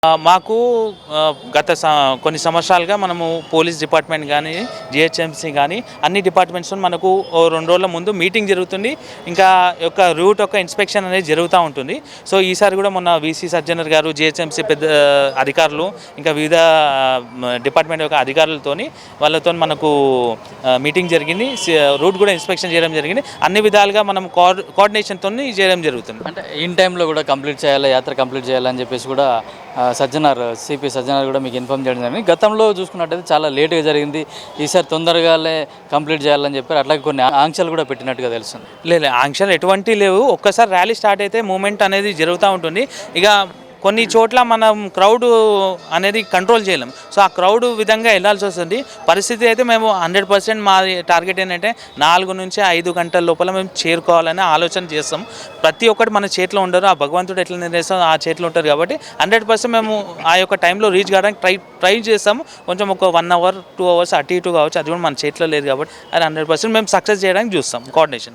మాకు కొన్ని సంవత్సరాలుగా మనము పోలీస్ డిపార్ట్మెంట్ కానీ జిహెచ్ఎంసీ కానీ అన్ని డిపార్ట్మెంట్స్ మనకు 2 రోజుల ముందు మీటింగ్ జరుగుతుంది. ఇంకా యొక్క రూట్ యొక్క ఇన్స్పెక్షన్ అనేది జరుగుతూ ఉంటుంది. సో ఈసారి కూడా మొన్న వీసీ సజ్జనర్ గారు, జిహెచ్ఎంసీ పెద్ద అధికారులు, ఇంకా వివిధ డిపార్ట్మెంట్ యొక్క అధికారులతోని వాళ్ళతో మనకు మీటింగ్ జరిగింది. రూట్ కూడా ఇన్స్పెక్షన్ చేయడం జరిగింది. అన్ని విధాలుగా మనం కోఆర్డినేషన్తో చేయడం జరుగుతుంది. అంటే ఇన్ టైంలో కూడా కంప్లీట్ చేయాలి, యాత్ర కంప్లీట్ చేయాలని చెప్పేసి కూడా సిపి సజ్జనార్ కూడా మీకు ఇన్ఫామ్ చేయడం జరిగింది. గతంలో చూసుకున్నట్టయితే చాలా లేట్గా జరిగింది, ఈసారి తొందరగానే కంప్లీట్ చేయాలని చెప్పారు. అట్లాగే కొన్ని ఆంక్షలు కూడా పెట్టినట్టుగా తెలుస్తుంది. లేదు, ఆంక్షలు ఎటువంటి లేవు. ఒక్కసారి ర్యాలీ స్టార్ట్ అయితే మూమెంట్ అనేది జరుగుతూ ఉంటుంది. ఇక కొన్ని చోట్ల మనం క్రౌడ్ అనేది కంట్రోల్ చేయలేం. సో ఆ క్రౌడ్ విధంగా వెళ్ళాల్సి వస్తుంది. పరిస్థితి అయితే మేము 100% మా టార్గెట్ ఏంటంటే 4 నుంచి 5 గంటల లోపల మేము చేరుకోవాలని ఆలోచన చేస్తాం. ప్రతి ఒక్కటి మన చేతిలో ఉండరు, ఆ భగవంతుడు ఎట్లా నిర్ణయిస్తాం ఆ చేతిలో ఉంటారు. కాబట్టి 100% మేము ఆ యొక్క టైంలో రీచ్ కావడానికి ట్రై చేస్తాము. కొంచెం ఒక 1 hour 2 hours అటు ఇటు కావచ్చు, అది కూడా మన చేతిలో లేదు. కాబట్టి అది 100% మేము సక్సెస్ చేయడానికి చూస్తాం కోఆర్డినేషన్.